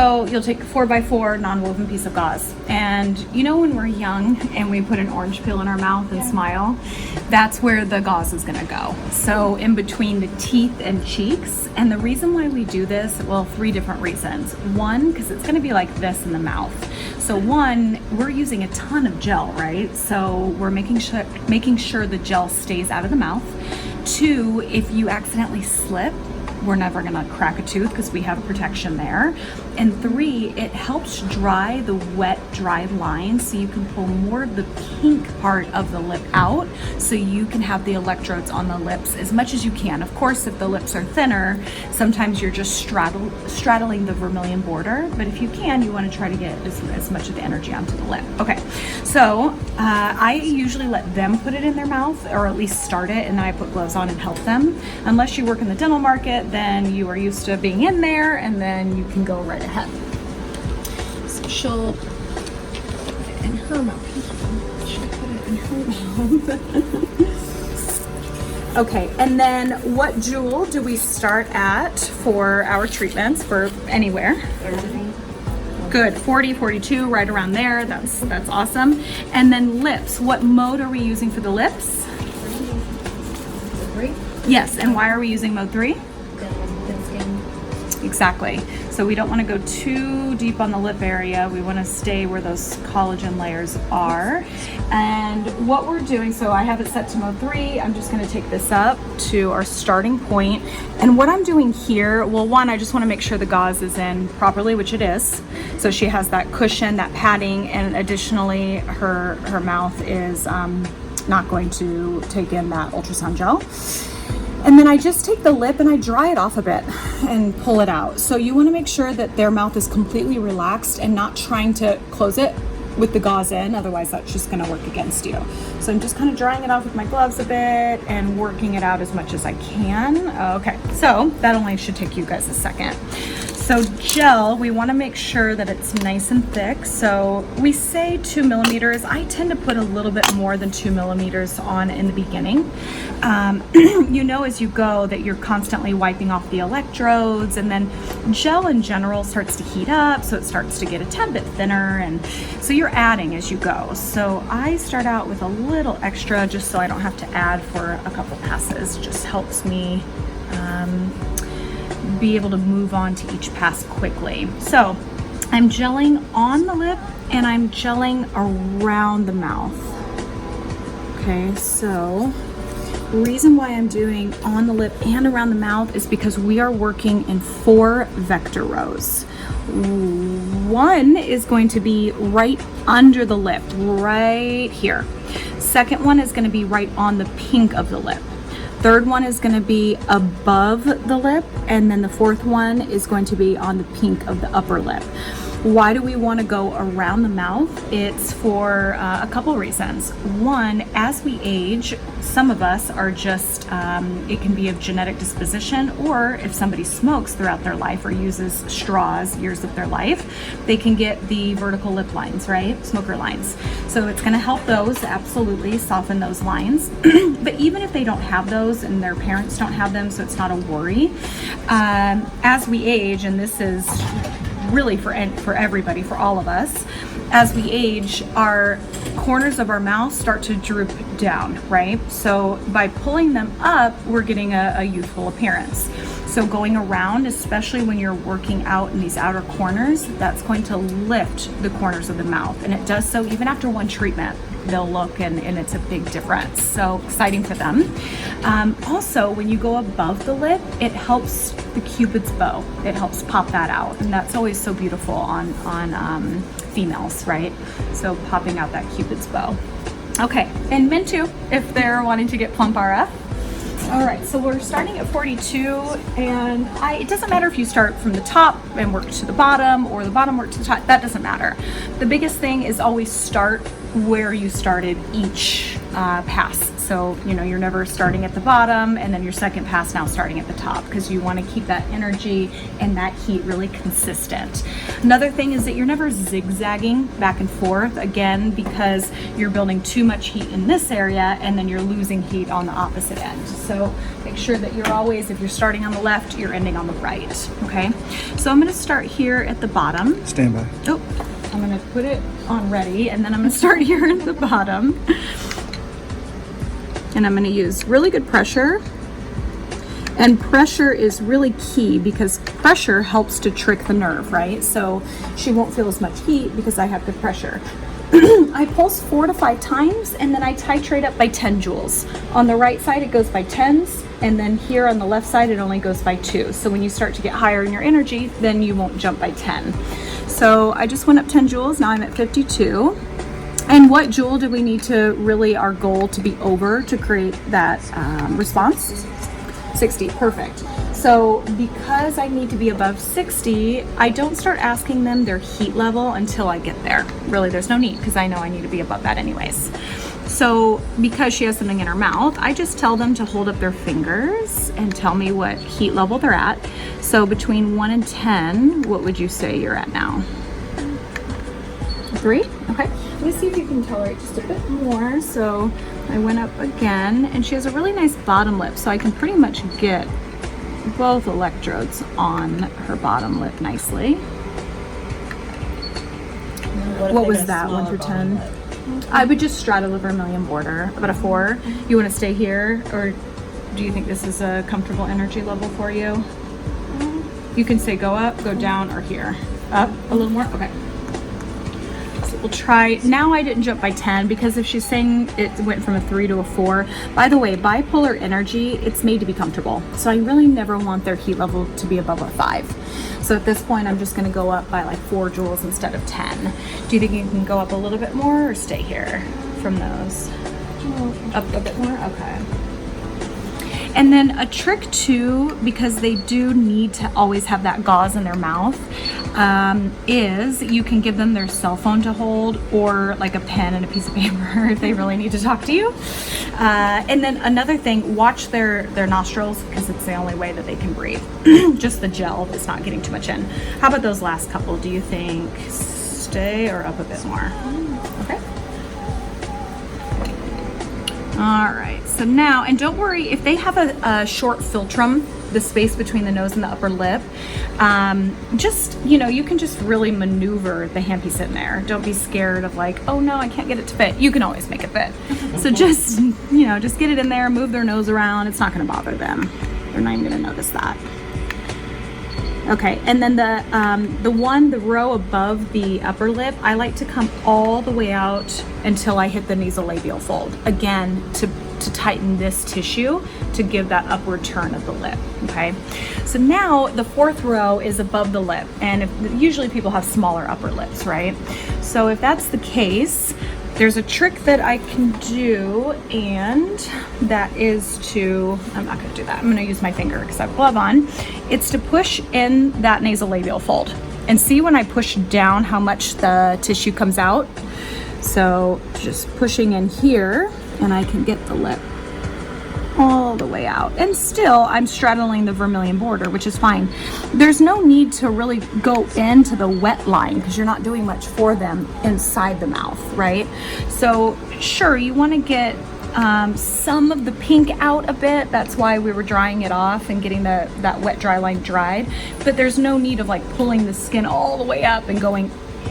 So you'll take a 4x4 non-woven piece of gauze, and you know when we're young and we put an orange peel in our mouth and smile, that's where the gauze is going to go. So in between the teeth and cheeks. And the reason why we do this, well, 3 different reasons. One, because it's going to be like this in the mouth. So one, we're using a ton of gel, right? So we're making sure the gel stays out of the mouth. 2, if you accidentally slip, we're never gonna crack a tooth because we have protection there. And 3, it helps dry the wet, dry lines so you can pull more of the pink part of the lip out so you can have the electrodes on the lips as much as you can. Of course, if the lips are thinner, sometimes you're just straddling the vermilion border, but if you can, you wanna try to get as much of the energy onto the lip. Okay, so I usually let them put it in their mouth, or at least start it, and then I put gloves on and help them. Unless you work in the dental market, then you are used to being in there, and then you can go right ahead. So she'll put it in her mouth. She'll put it in her mouth. Okay, and then what jewel do we start at for our treatments for anywhere? 30. Good, 40, 42, right around there. That's awesome. And then lips. What mode are we using for the lips? 3. Yes, and why are we using mode 3? Exactly. So we don't want to go too deep on the lip area. We want to stay where those collagen layers are. And what we're doing, so I have it set to mode 3. I'm just going to take this up to our starting point. And what I'm doing here, well, one, I just want to make sure the gauze is in properly, which it is. So she has that cushion, that padding, and additionally her mouth is not going to take in that ultrasound gel. And then I just take the lip and I dry it off a bit and pull it out. So you want to make sure that their mouth is completely relaxed and not trying to close it with the gauze in, otherwise that's just going to work against you. So I'm just kind of drying it off with my gloves a bit and working it out as much as I can. Okay, so that only should take you guys a second. So gel, we want to make sure that it's nice and thick. So we say 2 millimeters. I tend to put a little bit more than 2 millimeters on in the beginning. You know as you go that you're constantly wiping off the electrodes, and then gel in general starts to heat up, so it starts to get a tad bit thinner, and so you're adding as you go. So I start out with a little extra just so I don't have to add for a couple passes. Just helps me be able to move on to each pass quickly. So I'm gelling on the lip and I'm gelling around the mouth. Okay, so the reason why I'm doing on the lip and around the mouth is because we are working in 4 vector rows. One is going to be right under the lip, right here. Second one is going to be right on the pink of the lip. Third one is going to be above the lip, and then the fourth one is going to be on the pink of the upper lip. Why do we want to go around the mouth? It's for a couple reasons. One, as we age, some of us are just, it can be of genetic disposition, or if somebody smokes throughout their life or uses straws years of their life, they can get the vertical lip lines, right? Smoker lines. So it's going to help those, absolutely, soften those lines. But even if they don't have those and their parents don't have them, so it's not a worry, as we age, and this is really for everybody, for all of us, as we age, our corners of our mouth start to droop down, right? So by pulling them up, we're getting a youthful appearance. So going around, especially when you're working out in these outer corners, that's going to lift the corners of the mouth, and it does so even after one treatment. They'll look and it's a big difference. So exciting for them. Also, when you go above the lip, it helps the Cupid's bow. It helps pop that out, and that's always so beautiful on females, right? So popping out that Cupid's bow. Okay, and men too, if they're wanting to get PlumpRF. All right, so we're starting at 42, and it doesn't matter if you start from the top and work to the bottom, or the bottom work to the top. That doesn't matter. The biggest thing is always start where you started each pass. So, you know, you're never starting at the bottom and then your second pass now starting at the top, because you want to keep that energy and that heat really consistent. Another thing is that you're never zigzagging back and forth, again, because you're building too much heat in this area and then you're losing heat on the opposite end. So make sure that you're always, if you're starting on the left, you're ending on the right, okay? So I'm going to start here at the bottom. Stand by. Oh, I'm going to put it on ready, and then I'm going to start here at the bottom. And I'm going to use really good pressure. And pressure is really key because pressure helps to trick the nerve, right? So she won't feel as much heat because I have good pressure. I pulse 4 to 5 times, and then I titrate up by 10 joules. On the right side, it goes by 10s, and then here on the left side, it only goes by 2. So when you start to get higher in your energy, then you won't jump by 10. So I just went up 10 joules. Now I'm at 52. And what joule do we need to really, our goal to be over to create that response? 60, perfect. So because I need to be above 60, I don't start asking them their heat level until I get there. Really, there's no need, because I know I need to be above that anyways. So because she has something in her mouth, I just tell them to hold up their fingers and tell me what heat level they're at. So between 1 and 10, what would you say you're at now? 3? Okay. Let me see if you can tolerate just a bit more. So I went up again, and she has a really nice bottom lip, so I can pretty much get both electrodes on her bottom lip nicely. What was that, 1 through 10? I would just straddle the vermilion border, about a 4. You want to stay here, or do you think this is a comfortable energy level for you? You can say go up, go down, or here. Up a little more? Okay. So we'll try. Now I didn't jump by 10 because if she's saying it went from a 3 to a 4. By the way, bipolar energy, it's made to be comfortable. So I really never want their heat level to be above a 5. So at this point, I'm just going to go up by like 4 joules instead of 10. Do you think you can go up a little bit more or stay here from those? Up a bit more? Okay. And then a trick too, because they do need to always have that gauze in their mouth, is you can give them their cell phone to hold, or like a pen and a piece of paper if they really need to talk to you. And then another thing, watch their nostrils, because it's the only way that they can breathe. Just the gel is not getting too much in. How about those last couple? Do you think stay or up a bit more? Okay. All right, so now, and don't worry, if they have a short philtrum, the space between the nose and the upper lip, just, you know, you can just really maneuver the handpiece in there. Don't be scared of like, oh no, I can't get it to fit. You can always make it fit. So just, you know, just get it in there, move their nose around. It's not gonna bother them. They're not even gonna notice that. Okay, and then the row above the upper lip, I like to come all the way out until I hit the nasolabial fold. Again, to tighten this tissue to give that upward turn of the lip, okay? So now the 4th row is above the lip, and usually people have smaller upper lips, right? So if that's the case, there's a trick that I can do, and that is to, I'm not gonna do that. I'm gonna use my finger because I have a glove on. It's to push in that nasolabial fold. And see when I push down how much the tissue comes out? So just pushing in here, and I can get the lip all the way out. And still, I'm straddling the vermilion border, which is fine. There's no need to really go into the wet line because you're not doing much for them inside the mouth, right? So sure, you want to get some of the pink out a bit. That's why we were drying it off and getting that wet dry line dried. But there's no need of like pulling the skin all the way up and going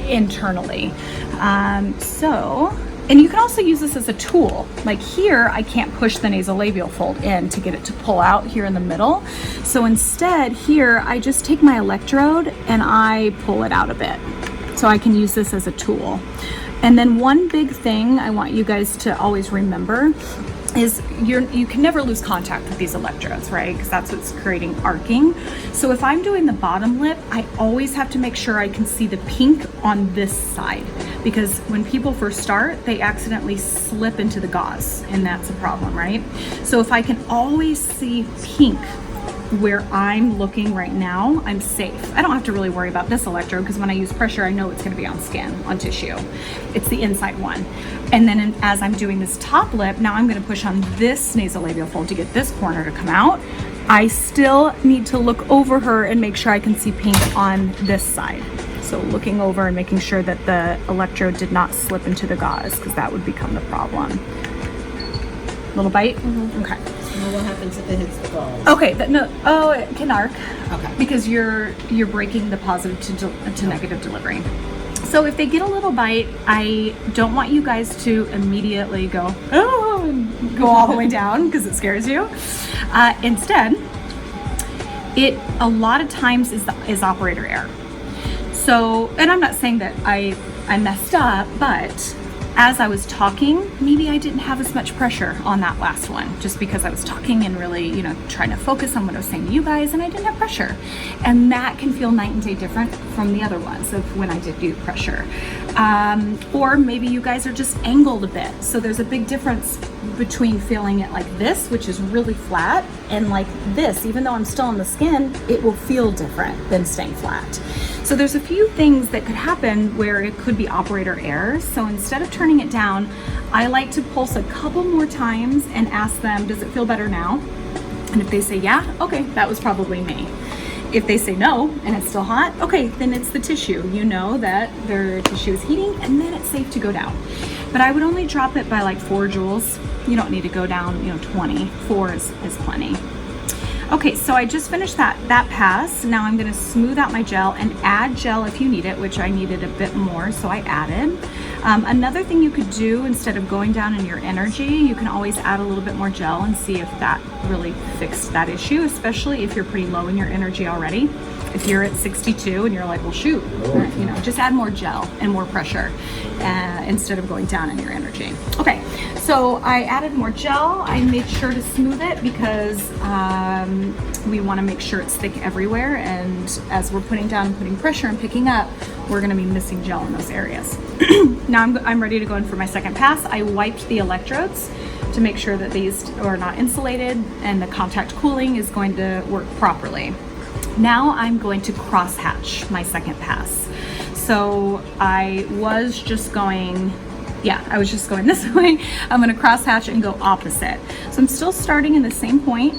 internally. And you can also use this as a tool. Like here, I can't push the nasolabial fold in to get it to pull out here in the middle. So instead here, I just take my electrode and I pull it out a bit. So I can use this as a tool. And then one big thing I want you guys to always remember is you can never lose contact with these electrodes, right? Because that's what's creating arcing. So if I'm doing the bottom lip, I always have to make sure I can see the pink on this side, because when people first start, they accidentally slip into the gauze, and that's a problem, right? So if I can always see pink where I'm looking right now, I'm safe. I don't have to really worry about this electrode because when I use pressure, I know it's going to be on skin, on tissue. It's the inside one. And then as I'm doing this top lip, now I'm going to push on this nasolabial fold to get this corner to come out. I still need to look over her and make sure I can see pink on this side. So looking over and making sure that the electrode did not slip into the gauze, because that would become the problem. Little bite? Mm-hmm. Okay. Well, what happens if it hits the gauze? Okay, it can arc. Okay. Because you're breaking the positive to negative delivery. So if they get a little bite, I don't want you guys to immediately go, oh, and go all the way down because it scares you. Instead, it a lot of times is operator error. So, and I'm not saying that I messed up, but as I was talking, maybe I didn't have as much pressure on that last one, just because I was talking and really, you know, trying to focus on what I was saying to you guys, and I didn't have pressure. And that can feel night and day different from the other ones of when I did do pressure. Or maybe you guys are just angled a bit. So there's a big difference between feeling it like this, which is really flat, and like this. Even though I'm still on the skin, it will feel different than staying flat. So there's a few things that could happen where it could be operator error. So instead of turning it down, I like to pulse a couple more times and ask them, does it feel better now? And if they say yeah, okay, that was probably me. If they say no and it's still hot, okay, then it's the tissue. You know that their tissue is heating, and then it's safe to go down. But I would only drop it by like 4 joules. You don't need to go down, 20. 4 is plenty. Okay, so I just finished that pass. Now I'm gonna smooth out my gel and add gel if you need it, which I needed a bit more, so I added. Another thing you could do, instead of going down in your energy, you can always add a little bit more gel and see if that really fixed that issue, especially if you're pretty low in your energy already. If you're at 62 and you're like, well, shoot, just add more gel and more pressure instead of going down in your energy. Okay, so I added more gel. I made sure to smooth it because we want to make sure it's thick everywhere. And as we're putting down and putting pressure and picking up, we're going to be missing gel in those areas. Now I'm ready to go in for my second pass. I wiped the electrodes to make sure that these are not insulated and the contact cooling is going to work properly. Now I'm going to cross hatch my second pass. So I was just going this way. I'm going to cross hatch and go opposite. So I'm still starting in the same point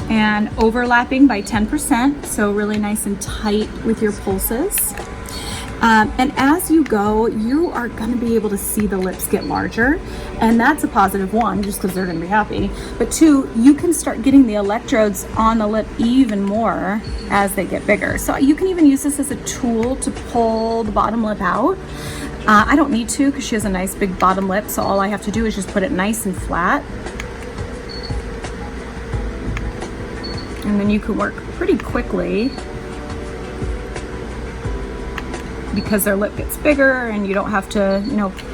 and overlapping by 10%. So really nice and tight with your pulses. And as you go, you are going to be able to see the lips get larger, and that's a positive one, just because they're going to be happy. But 2, you can start getting the electrodes on the lip even more as they get bigger. So you can even use this as a tool to pull the bottom lip out. I don't need to because she has a nice big bottom lip, so all I have to do is just put it nice and flat. And then you can work pretty quickly, because their lip gets bigger and you don't have to,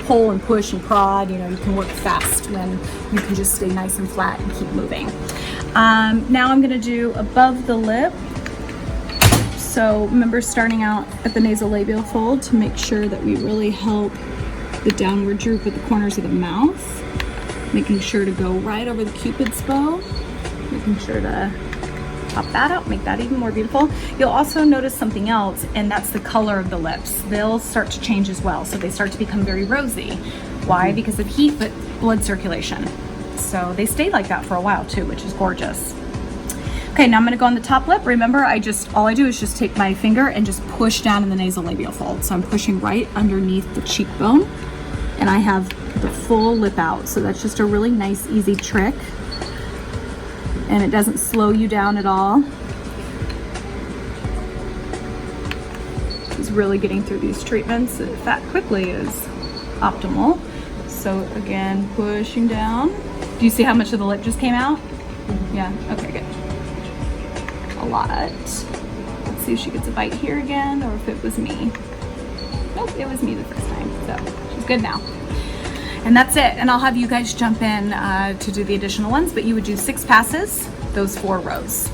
pull and push and prod. You can work fast when you can just stay nice and flat and keep moving. Now I'm gonna do above the lip. So remember, starting out at the nasolabial fold to make sure that we really help the downward droop at the corners of the mouth. Making sure to go right over the Cupid's bow. Making sure to pop that out, make that even more beautiful. You'll also notice something else, and that's the color of the lips. They'll start to change as well, so they start to become very rosy. Why? Because of heat, but blood circulation. So they stay like that for a while too, which is gorgeous. Okay, now I'm gonna go on the top lip. Remember, all I do is just take my finger and just push down in the nasolabial fold. So I'm pushing right underneath the cheekbone, and I have the full lip out. So that's just a really nice, easy trick. And it doesn't slow you down at all. Just really getting through these treatments that quickly is optimal. So again, pushing down. Do you see how much of the lip just came out? Yeah, okay, good. A lot. Let's see if she gets a bite here again, or if it was me. Nope, it was me the first time, so she's good now. And that's it. And I'll have you guys jump in to do the additional ones, but you would do 6 passes, those 4 rows.